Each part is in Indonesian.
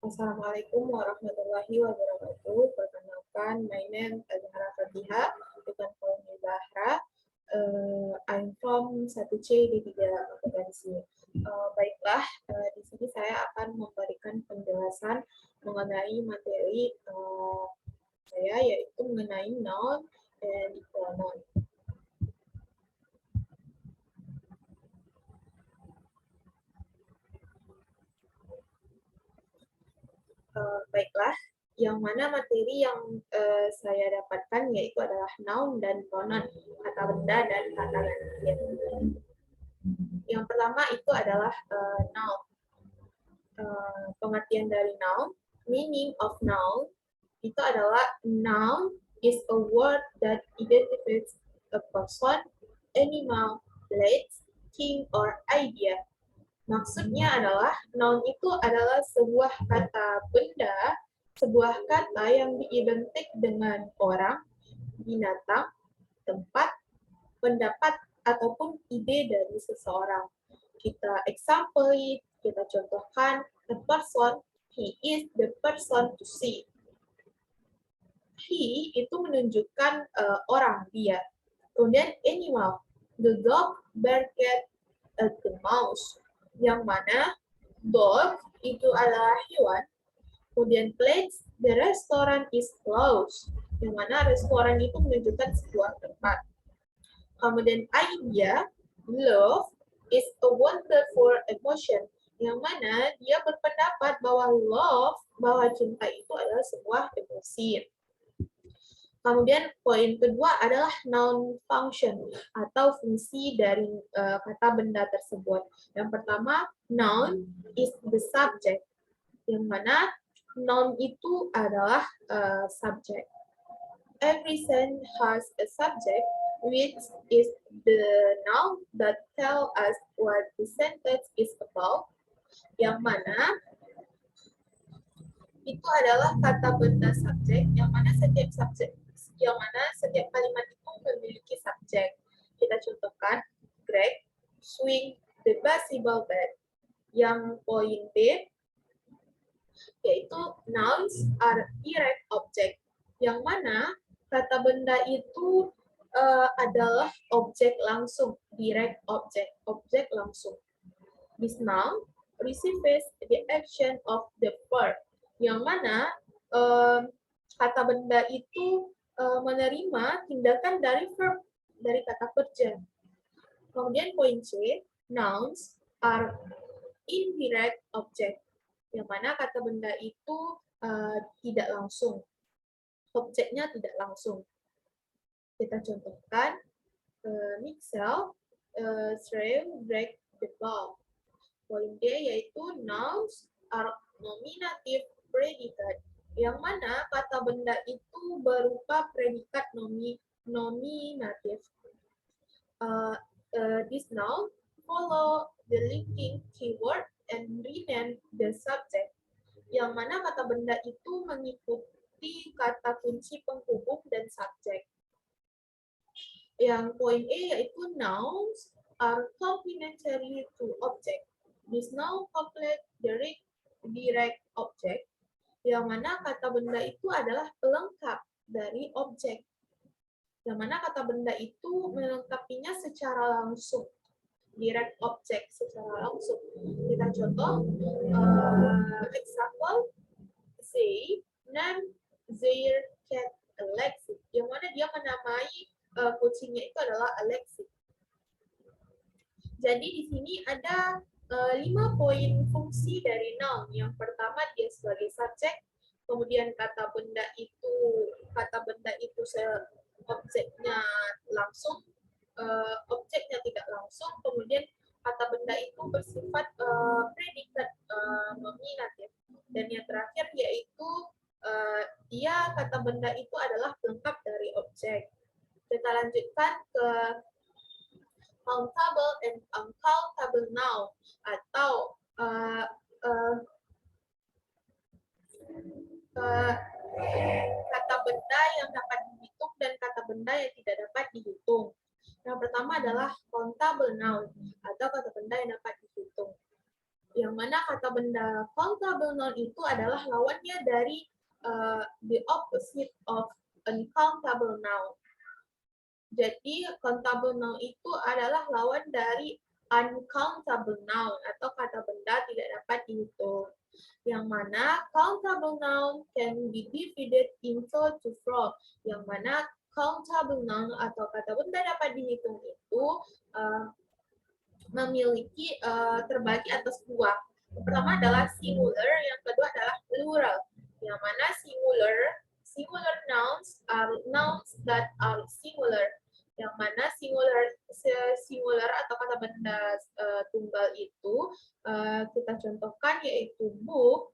Assalamualaikum warahmatullahi wabarakatuh. Perkenalkan, my name is Zahra Fatiha. You can call me Zahra. I'm from 1C D3 kompetensi. Baiklah, di sini saya akan memberikan penjelasan mengenai materi saya, yaitu mengenai noun dan pronoun. Baiklah, yang mana materi yang saya dapatkan yaitu adalah noun dan pronoun, kata benda dan kata gantian. Yang pertama itu adalah noun. Pengertian dari noun, meaning of noun, itu adalah noun is a word that identifies a person, animal, place, thing, or idea. Maksudnya adalah noun itu adalah sebuah kata benda, sebuah kata yang diidentik dengan orang, binatang, tempat, pendapat, ataupun ide dari seseorang. Kita example it, kita contohkan, the person, he is the person to see. He itu menunjukkan orang, dia. Kemudian animal, the dog, bear, cat, the mouse. Yang mana dog itu adalah hewan. Kemudian place, the restaurant is closed. Yang mana restoran itu menunjukkan sebuah tempat. Kemudian idea, love is a wonderful emotion. Yang mana dia berpendapat bahwa love, bahwa cinta itu adalah sebuah emosi. Kemudian poin kedua adalah noun function atau fungsi dari kata benda tersebut. Yang pertama, noun is the subject, yang mana noun itu adalah subject. Every sentence has a subject, which is the noun that tell us what the sentence is about. Yang mana itu adalah kata benda subjek, yang mana setiap kalimat itu memiliki subjek. Kita contohkan, Greg swing the basketball bat. Yang poin B, yaitu nouns are direct object, yang mana kata benda itu adalah objek langsung, direct object, objek langsung. This noun receives the action of the verb, yang mana kata benda itu menerima tindakan dari verb, dari kata kerja. Kemudian poin C, nouns are indirect object, yang mana kata benda itu tidak langsung, objeknya tidak langsung. Kita contohkan, Mixel threw break the ball. Poin D yaitu nouns are nominative predicate, yang mana kata benda itu berupa predikat nominatif. This noun follow the linking keyword and rename the subject, yang mana kata benda itu mengikuti kata kunci penghubung dan subjek. Yang poin E yaitu nouns are complementary to object. This noun complete direct object, yang mana kata benda itu adalah pelengkap dari objek, yang mana kata benda itu melengkapinya secara langsung, direct object secara langsung. Kita contoh, example, say, name their cat Alexi, yang mana dia menamai kucingnya itu adalah Alexi. Jadi di sini ada 5 poin fungsi dari noun. Yang pertama, dia sebagai subjek, kemudian kata benda itu objeknya langsung, objeknya tidak langsung, kemudian kata benda itu bersifat predikat nominatif, dan yang terakhir yaitu dia kata benda itu adalah pelengkap dari objek. Kita lanjutkan ke countable and uncountable noun, atau kata benda yang dapat dihitung dan kata benda yang tidak dapat dihitung. Yang pertama adalah countable noun, atau kata benda yang dapat dihitung, yang mana kata benda countable noun itu adalah lawannya dari the opposite of uncountable noun. Jadi countable noun itu adalah lawan dari uncountable noun atau kata benda tidak dapat dihitung. Yang mana countable noun can be divided into two forms. Yang mana countable noun atau kata benda dapat dihitung itu memiliki terbagi atas dua. Yang pertama adalah singular, yang kedua adalah plural. Yang mana singular nouns are nouns that are singular. Yang mana singular atau kata benda tunggal itu kita contohkan yaitu book,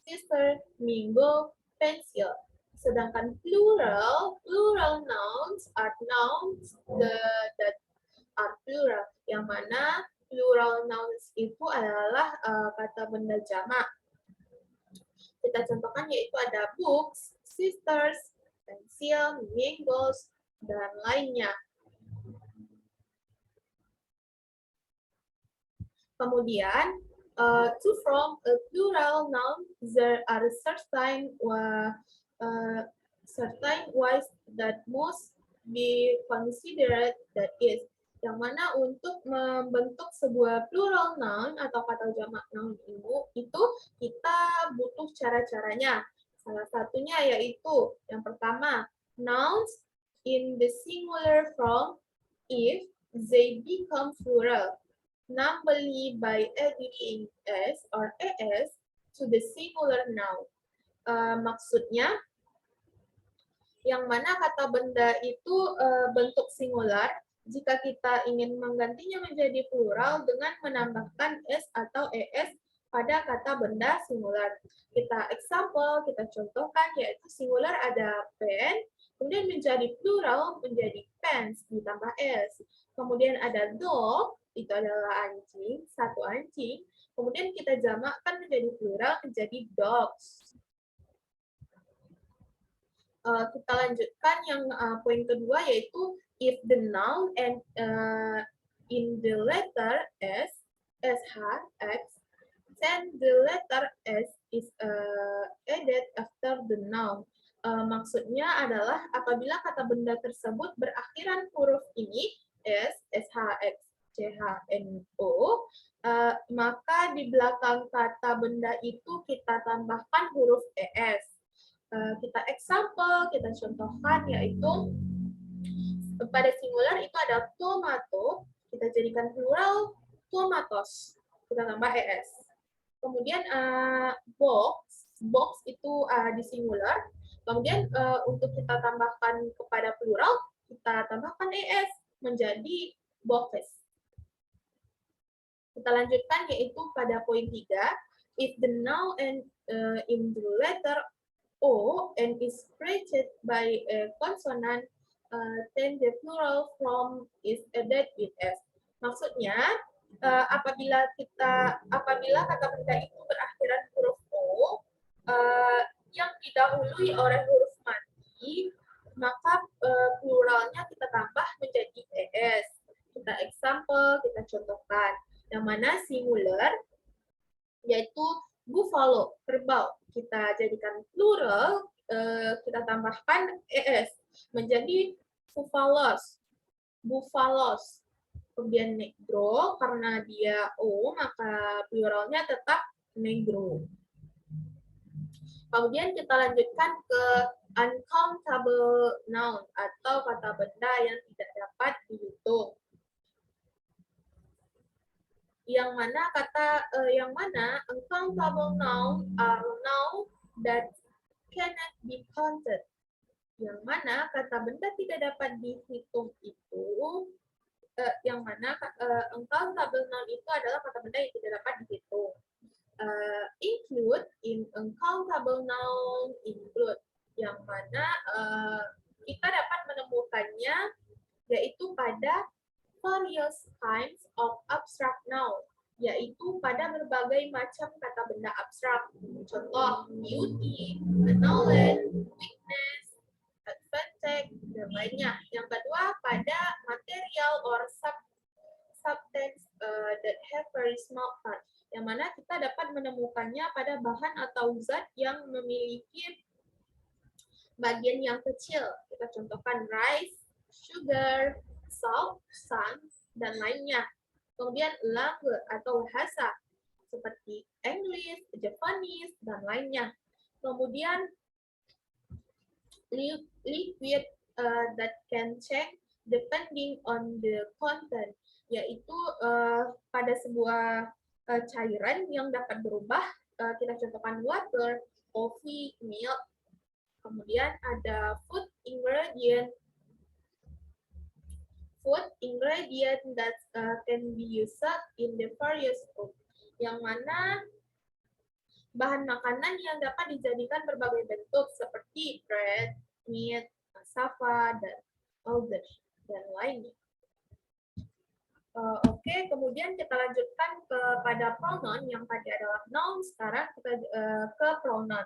sister, minggu, pensil. Sedangkan plural nouns are nouns that are plural, yang mana plural nouns itu adalah kata benda jamak. Kita contohkan yaitu ada books, sisters, pensil, mangoes, dan lainnya. Kemudian, to form a plural noun, there are certain ways that must be considered, that is, yang mana untuk membentuk sebuah plural noun atau kata jamak noun itu kita butuh cara-caranya. Salah satunya yaitu yang pertama, nouns in the singular form if they become plural, namely by adding s or as to the singular noun. Maksudnya, yang mana kata benda itu bentuk singular jika kita ingin menggantinya menjadi plural dengan menambahkan s atau es pada kata benda singular. Kita contohkan yaitu singular ada pen, kemudian menjadi plural menjadi pens ditambah s. Kemudian ada dog, itu adalah anjing, satu anjing. Kemudian kita jamakkan menjadi plural menjadi dogs. Kita lanjutkan yang poin kedua yaitu if the noun and in the letter s, sh, x, then the letter s is added after the noun. Maksudnya adalah apabila kata benda tersebut berakhiran huruf ini s, sh, x, ch, n, o, maka di belakang kata benda itu kita tambahkan huruf es. Kita contohkan yaitu pada singular itu ada tomato, kita jadikan plural tomatos, kita tambah es. Kemudian box itu di singular, kemudian untuk kita tambahkan kepada plural, kita tambahkan es menjadi boxes. Kita lanjutkan yaitu pada poin 3, if the noun and in the letter O and is preceded by a consonant, then the plural form is added with s. Maksudnya, apabila kata benda itu berakhiran huruf O yang didahului oleh huruf mati, maka pluralnya kita tambah menjadi es. Kita contohkan. Yang mana singular yaitu buffalo, kerbau. Kita jadikan plural, kita tambahkan es menjadi buffaloes. Kemudian negro, karena dia o, maka pluralnya tetap negro. Kemudian kita lanjutkan ke uncountable noun atau kata benda yang tidak dapat dihitung. Yang mana uncountable noun are noun that cannot be counted. Yang mana kata benda tidak dapat dihitung itu, yang mana uncountable noun itu adalah kata benda yang tidak dapat dihitung. Include in uncountable noun include, yang mana kita dapat menemukannya yaitu pada various kinds of abstract noun, yaitu pada berbagai macam kata benda abstrak. Contoh, beauty, knowledge, weakness, advantage, dan lainnya. Yang kedua, pada material or substance that have very small part. yang mana kita dapat menemukannya pada bahan atau zat yang memiliki bagian yang kecil. Kita contohkan rice, sugar, salt, sun, dan lainnya. Kemudian langue atau bahasa seperti English, Japanese, dan lainnya. Kemudian liquid that can change depending on the content, yaitu pada sebuah cairan yang dapat berubah. Kita contohkan water, coffee, milk. Kemudian ada food ingredient that can be used in the various food, yang mana bahan makanan yang dapat dijadikan berbagai bentuk seperti bread, meat, cassava, dan yogurt, dan lainnya. Oke, kemudian kita lanjutkan kepada pronoun. Yang tadi adalah noun, sekarang kita ke pronoun.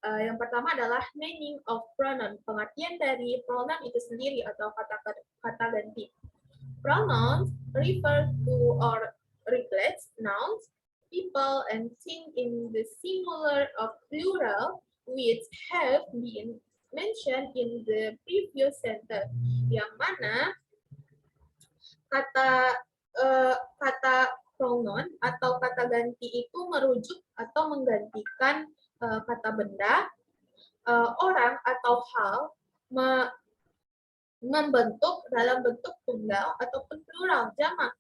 Yang pertama adalah meaning of pronoun. Pengertian dari pronoun itu sendiri atau kata ganti. Pronouns refer to or reflects nouns, people, and things in the singular or plural which have been mentioned in the previous sentence. Yang mana kata pronoun atau kata ganti itu merujuk atau menggantikan kata benda, orang atau hal membentuk dalam bentuk tunggal ataupun plural jamak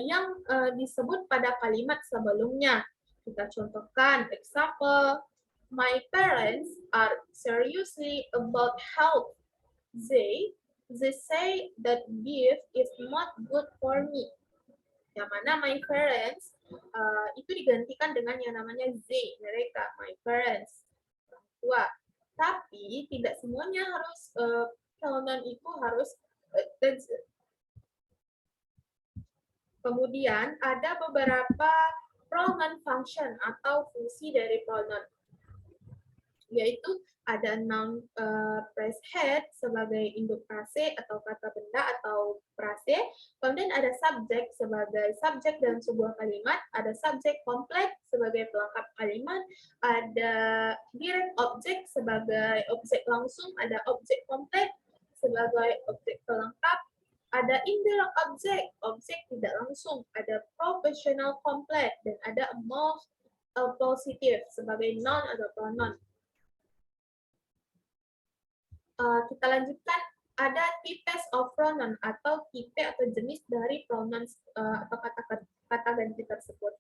yang disebut pada kalimat sebelumnya. Kita contohkan example, my parents are seriously about health. They say that beef is not good for me. Yang mana my parents itu digantikan dengan yang namanya they, mereka, my parents, orang tua. Tapi tidak semuanya harus pronoun itu harus kemudian ada beberapa pronoun function atau fungsi dari pronoun, yaitu ada noun phrase head sebagai induk prase atau kata benda atau prase, kemudian ada subjek sebagai subjek dalam sebuah kalimat, ada subjek kompleks sebagai pelengkap kalimat, ada direct object sebagai objek langsung, ada objek kompleks sebagai objek pelengkap, ada indirect object, objek tidak langsung, ada professional complex, dan ada most positive sebagai noun atau pronoun. Kita lanjutkan, ada types of pronoun atau tipe atau jenis dari pronoun atau kata ganti tersebut.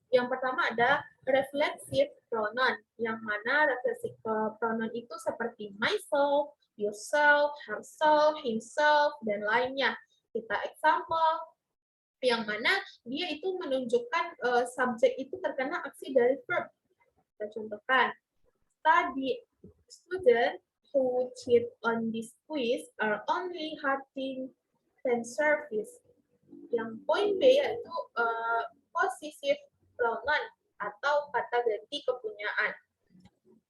Yang pertama ada reflexive pronoun, yang mana reflexive pronoun itu seperti myself, yourself, herself, himself, dan lainnya. Kita example, yang mana dia itu menunjukkan subjek itu terkena aksi dari verb. Kita contohkan, study student who cheat on this quiz are only hurting fan service. Yang poin B yaitu possessive pronoun atau kata ganti kepunyaan.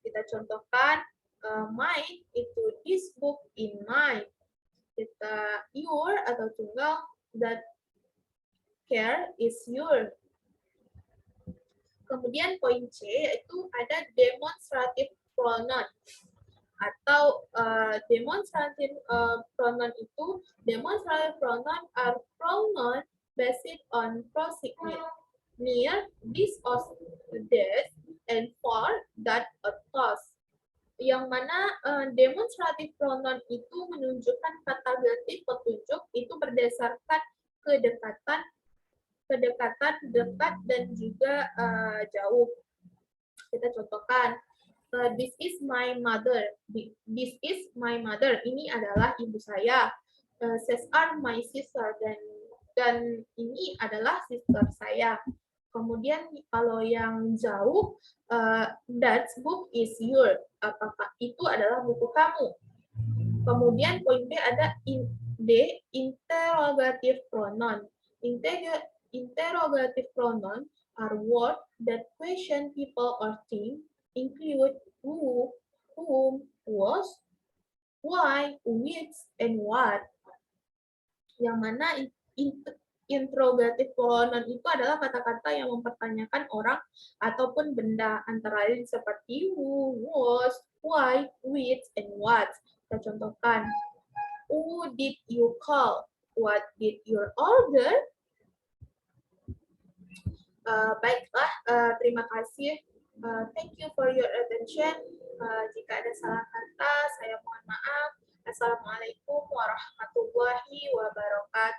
Kita contohkan, mine itu this book in mine. Kita your atau tunggal, that care is your. Kemudian poin C yaitu ada demonstrative pronoun atau demonstrative pronoun itu, demonstrative pronoun are pronoun based on proximity, near, this or this, and for, that, or thus. Yang mana demonstrative pronoun itu menunjukkan kata ganti petunjuk itu berdasarkan kedekatan, dekat, dan juga jauh. Kita contohkan, this is my mother. This is my mother. Ini adalah ibu saya. These are my sister. Dan ini adalah sister saya. Kemudian kalau yang jauh, that book is your. Apakah itu adalah buku kamu? Kemudian poin B ada interrogative pronoun. Interrogative pronoun are words that question people or things, include who, whom, was, why, which, and what. Yang mana interrogative pronoun itu adalah kata-kata yang mempertanyakan orang ataupun benda, antara lain seperti who, was, why, which, and what. Kita contohkan, who did you call? What did you order? Baiklah, terima kasih. Thank you for your attention. Jika ada salah kata, saya mohon maaf. Assalamualaikum warahmatullahi wabarakatuh.